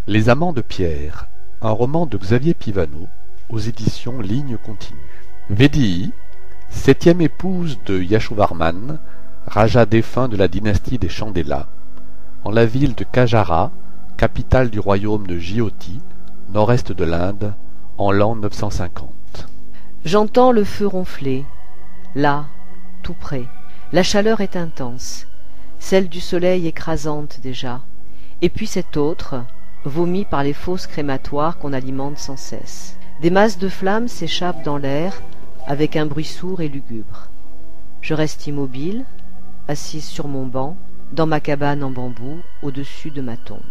Les Amants de Pierre, un roman de Xavier Pivano, aux éditions Ligne Continue. Védii, septième épouse de Yashovarman, Raja défunt de la dynastie des Chandela, en la ville de Kajara, capitale du royaume de Jyoti, nord-est de l'Inde, en l'an 950. J'entends le feu ronfler, là, tout près. La chaleur est intense, celle du soleil écrasante déjà, et puis cette autre, vomi par les fosses crématoires qu'on alimente sans cesse. Des masses de flammes s'échappent dans l'air avec un bruit sourd et lugubre. Je reste immobile, assise sur mon banc, dans ma cabane en bambou, au-dessus de ma tombe.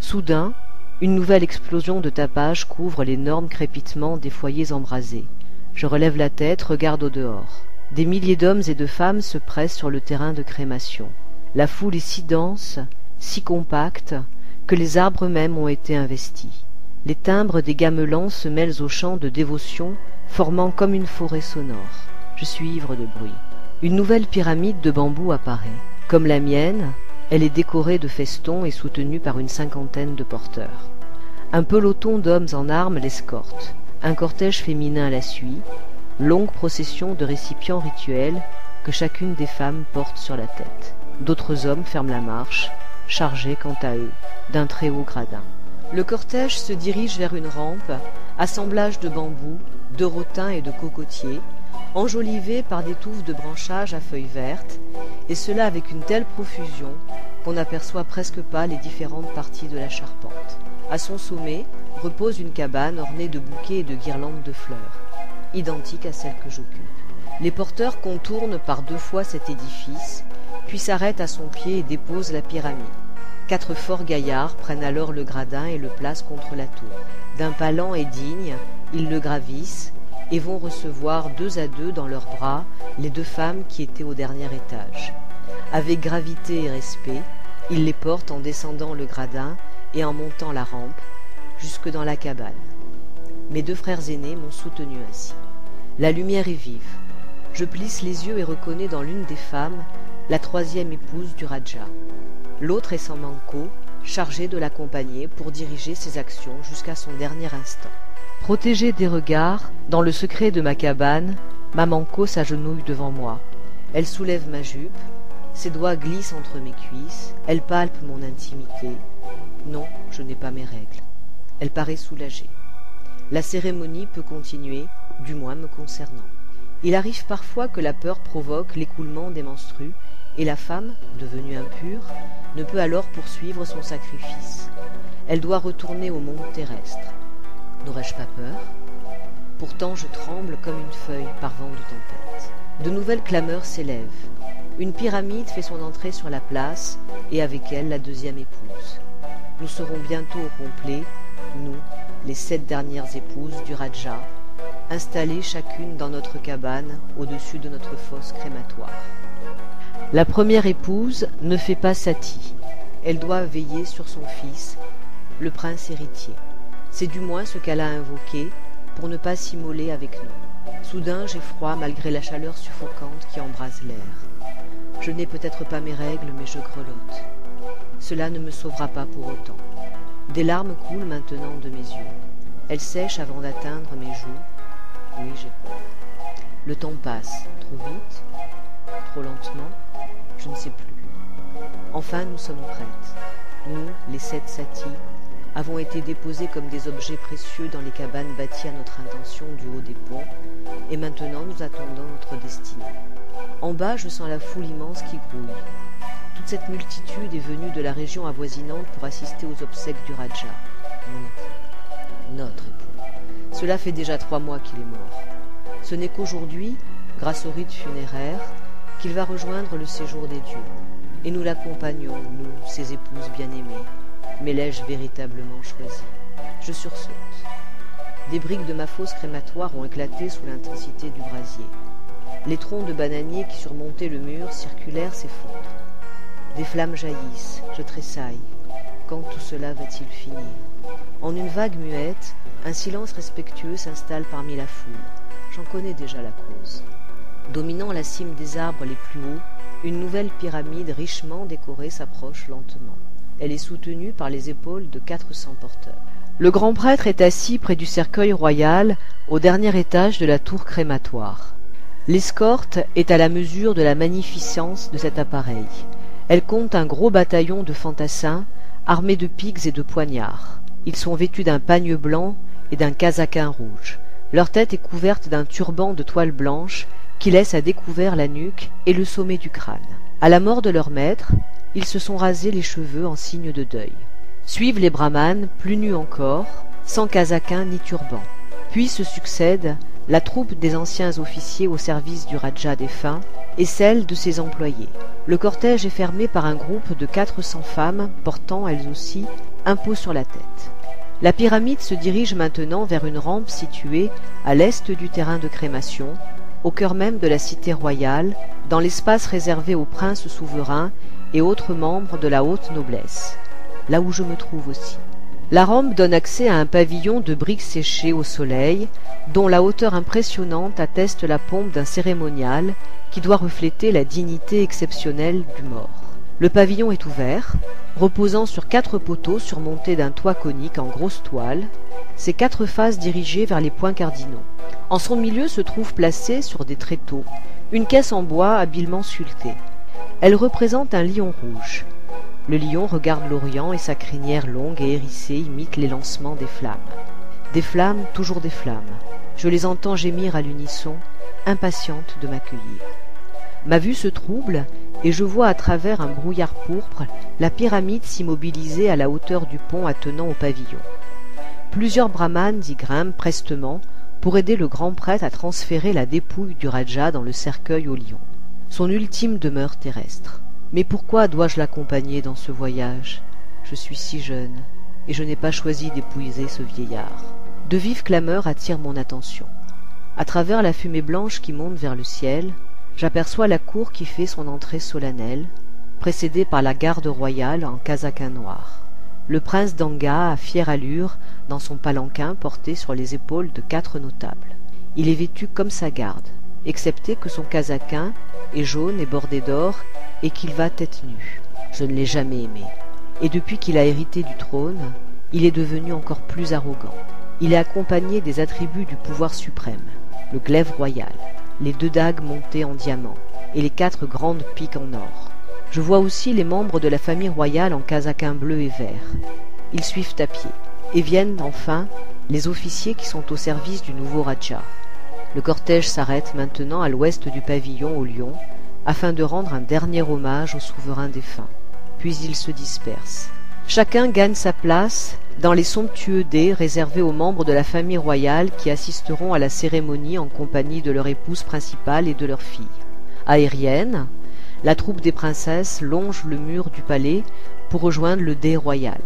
Soudain, une nouvelle explosion de tapage couvre l'énorme crépitement des foyers embrasés. Je relève la tête, regarde au dehors. Des milliers d'hommes et de femmes se pressent sur le terrain de crémation. La foule est si dense, si compacte, que les arbres mêmes ont été investis. Les timbres des gamelans se mêlent aux chants de dévotion, formant comme une forêt sonore. Je suis ivre de bruit. Une nouvelle pyramide de bambou apparaît. Comme la mienne, elle est décorée de festons et soutenue par une cinquantaine de porteurs. Un peloton d'hommes en armes l'escorte. Un cortège féminin la suit, longue procession de récipients rituels que chacune des femmes porte sur la tête. D'autres hommes ferment la marche, chargés quant à eux d'un très haut gradin. Le cortège se dirige vers une rampe, assemblage de bambous, de rotins et de cocotiers, enjolivée par des touffes de branchages à feuilles vertes, et cela avec une telle profusion qu'on n'aperçoit presque pas les différentes parties de la charpente. À son sommet repose une cabane ornée de bouquets et de guirlandes de fleurs, identique à celle que j'occupe. Les porteurs contournent par deux fois cet édifice, puis s'arrêtent à son pied et déposent la pyramide. 4 forts gaillards prennent alors le gradin et le placent contre la tour. D'un pas lent et digne, ils le gravissent et vont recevoir 2 à 2 dans leurs bras les 2 femmes qui étaient au dernier étage. Avec gravité et respect, ils les portent en descendant le gradin et en montant la rampe, jusque dans la cabane. Mes 2 frères aînés m'ont soutenu ainsi. La lumière est vive. Je plisse les yeux et reconnais dans l'une des femmes la 3e épouse du Raja. L'autre est Samanko, chargée de l'accompagner pour diriger ses actions jusqu'à son dernier instant. Protégée des regards, dans le secret de ma cabane, Mamanko s'agenouille devant moi. Elle soulève ma jupe, ses doigts glissent entre mes cuisses, elle palpe mon intimité. Non, je n'ai pas mes règles. Elle paraît soulagée. La cérémonie peut continuer, du moins me concernant. Il arrive parfois que la peur provoque l'écoulement des menstrues, et la femme, devenue impure, ne peut alors poursuivre son sacrifice. Elle doit retourner au monde terrestre. N'aurais-je pas peur? Pourtant je tremble comme une feuille par vent de tempête. De nouvelles clameurs s'élèvent. Une pyramide fait son entrée sur la place, et avec elle la 2e épouse. Nous serons bientôt au complet, nous, les 7 dernières épouses du Raja, installées chacune dans notre cabane au-dessus de notre fosse crématoire. La première épouse ne fait pas sati. Elle doit veiller sur son fils, le prince héritier. C'est du moins ce qu'elle a invoqué pour ne pas s'immoler avec nous. Soudain, j'ai froid malgré la chaleur suffocante qui embrase l'air. Je n'ai peut-être pas mes règles, mais je grelotte. Cela ne me sauvera pas pour autant. Des larmes coulent maintenant de mes yeux. Elles sèchent avant d'atteindre mes joues. Oui, j'ai peur. Le temps passe, trop vite, trop lentement, je ne sais plus. Enfin, nous sommes prêtes. Nous, les 7 satis, avons été déposés comme des objets précieux dans les cabanes bâties à notre intention du haut des ponts, et maintenant nous attendons notre destinée. En bas, je sens la foule immense qui grouille. Toute cette multitude est venue de la région avoisinante pour assister aux obsèques du Raja, mon époux, notre époux. Cela fait déjà 3 mois qu'il est mort. Ce n'est qu'aujourd'hui, grâce au rite funéraire, qu'il va rejoindre le séjour des dieux. Et nous l'accompagnons, nous, ses épouses bien-aimées. Mais l'ai-je véritablement choisi? Je sursaute. Des briques de ma fosse crématoire ont éclaté sous l'intensité du brasier. Les troncs de bananiers qui surmontaient le mur circulaire s'effondrent. Des flammes jaillissent, je tressaille. Quand tout cela va-t-il finir? En une vague muette, un silence respectueux s'installe parmi la foule. J'en connais déjà la cause. Dominant la cime des arbres les plus hauts, une nouvelle pyramide richement décorée s'approche lentement. Elle est soutenue par les épaules de 400 porteurs. Le grand prêtre est assis près du cercueil royal, au dernier étage de la tour crématoire. L'escorte est à la mesure de la magnificence de cet appareil. Elle compte un gros bataillon de fantassins, armés de pics et de poignards. Ils sont vêtus d'un pagne blanc et d'un casaquin rouge. Leur tête est couverte d'un turban de toile blanche qui laisse à découvert la nuque et le sommet du crâne. À la mort de leur maître, ils se sont rasés les cheveux en signe de deuil. Suivent les brahmanes, plus nus encore, sans casaquin ni turban. Puis se succède la troupe des anciens officiers au service du Raja défunt et celle de ses employés. Le cortège est fermé par un groupe de 400 femmes portant, elles aussi, un pot sur la tête. La pyramide se dirige maintenant vers une rampe située à l'est du terrain de crémation, au cœur même de la cité royale, dans l'espace réservé aux princes souverains et autres membres de la haute noblesse, là où je me trouve aussi. La rampe donne accès à un pavillon de briques séchées au soleil, dont la hauteur impressionnante atteste la pompe d'un cérémonial qui doit refléter la dignité exceptionnelle du mort. Le pavillon est ouvert, reposant sur 4 poteaux surmontés d'un toit conique en grosse toile, ses 4 faces dirigées vers les points cardinaux. En son milieu se trouve placée, sur des tréteaux, une caisse en bois habilement sculptée. Elle représente un lion rouge. Le lion regarde l'Orient et sa crinière longue et hérissée imite les lancements des flammes. Des flammes, toujours des flammes. Je les entends gémir à l'unisson, impatientes de m'accueillir. Ma vue se trouble et je vois à travers un brouillard pourpre la pyramide s'immobiliser à la hauteur du pont attenant au pavillon. Plusieurs brahmanes y grimpent prestement pour aider le grand prêtre à transférer la dépouille du Raja dans le cercueil au lion, son ultime demeure terrestre. Mais pourquoi dois-je l'accompagner dans ce voyage? Je suis si jeune, et je n'ai pas choisi d'épouser ce vieillard. De vives clameurs attirent mon attention. À travers la fumée blanche qui monte vers le ciel, j'aperçois la cour qui fait son entrée solennelle, précédée par la garde royale en casaquin noir. Le prince d'Anga a fière allure dans son palanquin porté sur les épaules de 4 notables. Il est vêtu comme sa garde, excepté que son casaquin est jaune et bordé d'or et qu'il va tête nue. Je ne l'ai jamais aimé. Et depuis qu'il a hérité du trône, il est devenu encore plus arrogant. Il est accompagné des attributs du pouvoir suprême, le glaive royal, les 2 dagues montées en diamant et les 4 grandes piques en or. Je vois aussi les membres de la famille royale en casaquin bleu et vert. Ils suivent à pied, et viennent enfin les officiers qui sont au service du nouveau Raja. Le cortège s'arrête maintenant à l'ouest du pavillon au lion, afin de rendre un dernier hommage au souverain défunt. Puis il se disperse. Chacun gagne sa place dans les somptueux dais réservés aux membres de la famille royale qui assisteront à la cérémonie en compagnie de leur épouse principale et de leur fille. Aérienne, la troupe des princesses longe le mur du palais pour rejoindre le dais royal.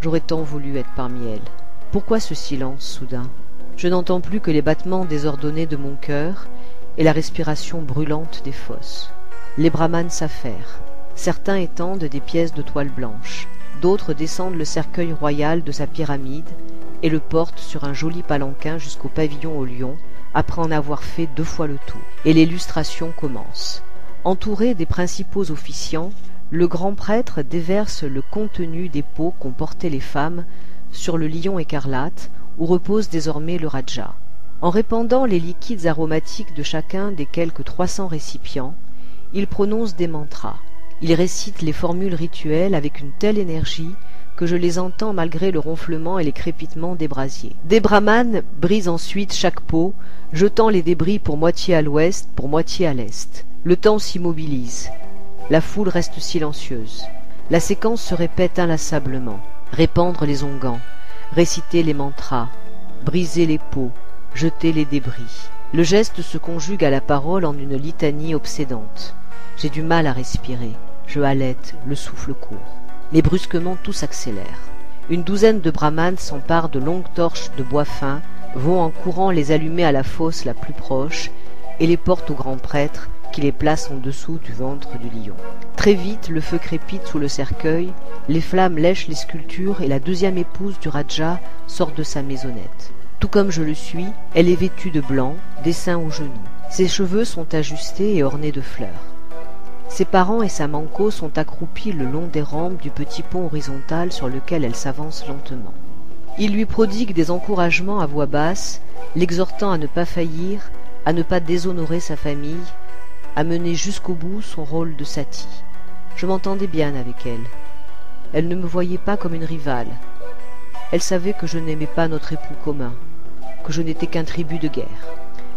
J'aurais tant voulu être parmi elles. Pourquoi ce silence soudain? Je n'entends plus que les battements désordonnés de mon cœur et la respiration brûlante des fosses. Les brahmanes s'affairent. Certains étendent des pièces de toile blanche. D'autres descendent le cercueil royal de sa pyramide et le portent sur un joli palanquin jusqu'au pavillon au lion, après en avoir fait 2 fois le tour. Et l'illustration commence. Entouré des principaux officiants, le grand prêtre déverse le contenu des pots qu'ont portés les femmes sur le lion écarlate où repose désormais le Raja. En répandant les liquides aromatiques de chacun des quelques 300 récipients, il prononce des mantras. Il récite les formules rituelles avec une telle énergie que je les entends malgré le ronflement et les crépitements des brasiers. Des brahmanes brisent ensuite chaque pot, jetant les débris pour moitié à l'ouest, pour moitié à l'est. Le temps s'immobilise. La foule reste silencieuse. La séquence se répète inlassablement. Répandre les onguents, réciter les mantras, briser les pots, jeter les débris. Le geste se conjugue à la parole en une litanie obsédante. J'ai du mal à respirer. Je halète, le souffle court. Mais brusquement tout s'accélère. Une douzaine de brahmanes s'emparent de longues torches de bois fin, vont en courant les allumer à la fosse la plus proche et les portent au grand prêtre qui les place en dessous du ventre du lion. Très vite, le feu crépite sous le cercueil, les flammes lèchent les sculptures et la 2e épouse du Raja sort de sa maisonnette. Tout comme je le suis, elle est vêtue de blanc, des seins aux genoux. Ses cheveux sont ajustés et ornés de fleurs. Ses parents et sa manco sont accroupis le long des rampes du petit pont horizontal sur lequel elle s'avance lentement. Il lui prodigue des encouragements à voix basse, l'exhortant à ne pas faillir, à ne pas déshonorer sa famille, à mener jusqu'au bout son rôle de Sati. Je m'entendais bien avec elle. Elle ne me voyait pas comme une rivale. Elle savait que je n'aimais pas notre époux commun, que je n'étais qu'un tribut de guerre.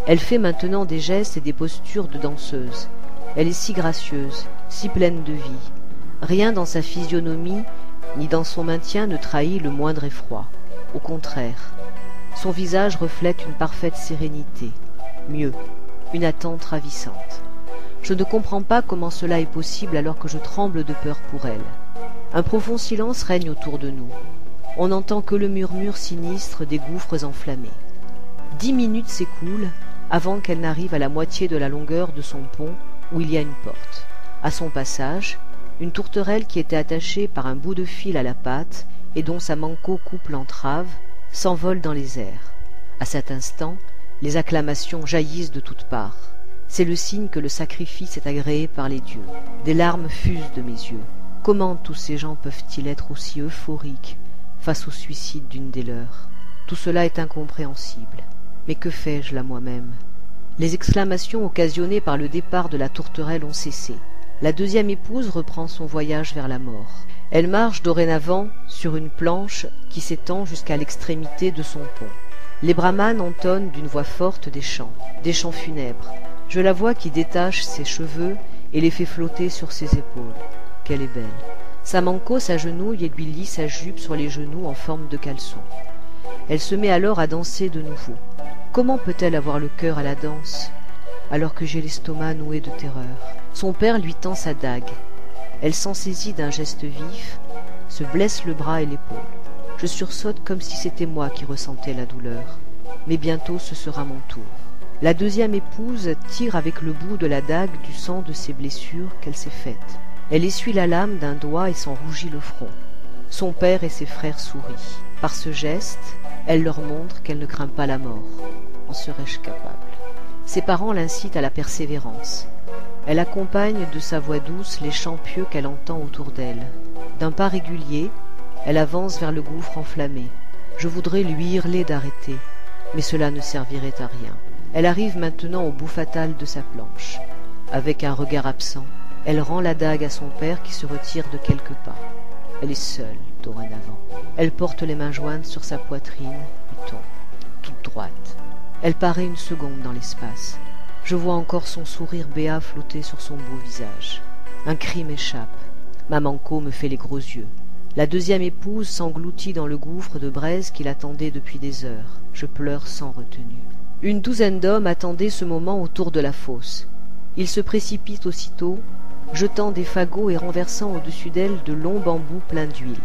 Elle fait maintenant des gestes et des postures de danseuse. Elle est si gracieuse, si pleine de vie. Rien dans sa physionomie, ni dans son maintien ne trahit le moindre effroi. Au contraire, son visage reflète une parfaite sérénité. Mieux, une attente ravissante. Je ne comprends pas comment cela est possible alors que je tremble de peur pour elle. Un profond silence règne autour de nous. On n'entend que le murmure sinistre des gouffres enflammés. 10 minutes s'écoulent avant qu'elle n'arrive à la moitié de la longueur de son pont où il y a une porte. À son passage, une tourterelle qui était attachée par un bout de fil à la patte et dont sa manco coupe l'entrave, s'envole dans les airs. À cet instant, les acclamations jaillissent de toutes parts. C'est le signe que le sacrifice est agréé par les dieux. Des larmes fusent de mes yeux. Comment tous ces gens peuvent-ils être aussi euphoriques face au suicide d'une des leurs? Tout cela est incompréhensible. Mais que fais-je là moi-même? Les exclamations occasionnées par le départ de la tourterelle ont cessé. La deuxième épouse reprend son voyage vers la mort. Elle marche dorénavant sur une planche qui s'étend jusqu'à l'extrémité de son pont. Les brahmanes entonnent d'une voix forte des chants funèbres. Je la vois qui détache ses cheveux et les fait flotter sur ses épaules. Qu'elle est belle. Sa manco s'agenouille et lui lie sa jupe sur les genoux en forme de caleçon. Elle se met alors à danser de nouveau. Comment peut-elle avoir le cœur à la danse, alors que j'ai l'estomac noué de terreur? Son père lui tend sa dague. Elle s'en saisit d'un geste vif, se blesse le bras et l'épaule. Je sursaute comme si c'était moi qui ressentais la douleur. Mais bientôt ce sera mon tour. La deuxième épouse tire avec le bout de la dague du sang de ses blessures qu'elle s'est faites. Elle essuie la lame d'un doigt et s'en rougit le front. Son père et ses frères sourient. Par ce geste, elle leur montre qu'elle ne craint pas la mort. En serais-je capable? Ses parents l'incitent à la persévérance. Elle accompagne de sa voix douce les chants pieux qu'elle entend autour d'elle. D'un pas régulier, elle avance vers le gouffre enflammé. Je voudrais lui hurler d'arrêter, mais cela ne servirait à rien. Elle arrive maintenant au bout fatal de sa planche. Avec un regard absent, elle rend la dague à son père qui se retire de quelques pas. Elle est seule, dorénavant. Elle porte les mains jointes sur sa poitrine et tombe, toute droite. Elle paraît une seconde dans l'espace. Je vois encore son sourire béat flotter sur son beau visage. Un cri m'échappe. Ma manco me fait les gros yeux. La deuxième épouse s'engloutit dans le gouffre de braise qui l'attendait depuis des heures. Je pleure sans retenue. Une douzaine d'hommes attendaient ce moment autour de la fosse. Ils se précipitent aussitôt, jetant des fagots et renversant au-dessus d'elle de longs bambous pleins d'huile.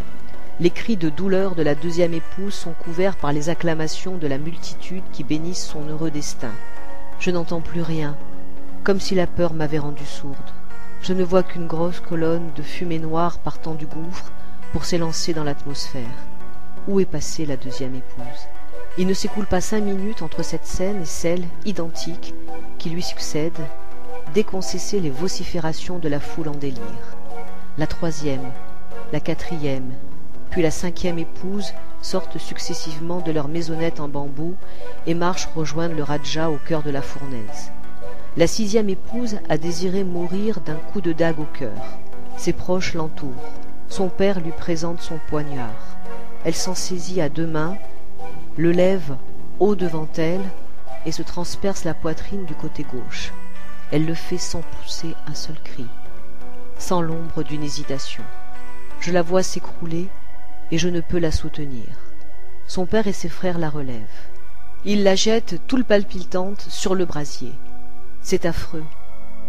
Les cris de douleur de la deuxième épouse sont couverts par les acclamations de la multitude qui bénissent son heureux destin. Je n'entends plus rien, comme si la peur m'avait rendue sourde. Je ne vois qu'une grosse colonne de fumée noire partant du gouffre pour s'élancer dans l'atmosphère. Où est passée la deuxième épouse? Il ne s'écoule pas 5 minutes entre cette scène et celle, identique, qui lui succède, dès qu'ont cessé les vociférations de la foule en délire. La troisième, la quatrième, puis la cinquième épouse sortent successivement de leur maisonnette en bambou et marchent rejoindre le Raja au cœur de la fournaise. La sixième épouse a désiré mourir d'un coup de dague au cœur. Ses proches l'entourent. Son père lui présente son poignard. Elle s'en saisit à 2 mains, le lève haut devant elle et se transperce la poitrine du côté gauche. Elle le fait sans pousser un seul cri, sans l'ombre d'une hésitation. Je la vois s'écrouler et je ne peux la soutenir. Son père et ses frères la relèvent. Ils la jettent, tout le palpitante, sur le brasier. C'est affreux.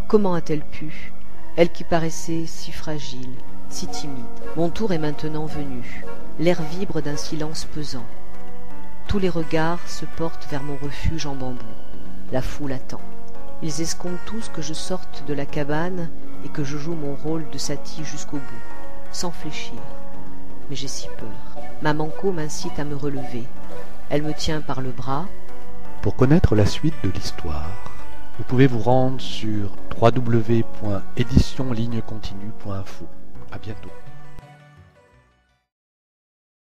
Comment a-t-elle pu? Elle qui paraissait si fragile, si timide. Mon tour est maintenant venu. L'air vibre d'un silence pesant. Tous les regards se portent vers mon refuge en bambou. La foule attend. Ils escomptent tous que je sorte de la cabane et que je joue mon rôle de Sati jusqu'au bout, sans fléchir. Mais j'ai si peur. Ma manco m'incite à me relever. Elle me tient par le bras. Pour connaître la suite de l'histoire, vous pouvez vous rendre sur www.éditionlignecontinue.info. À bientôt.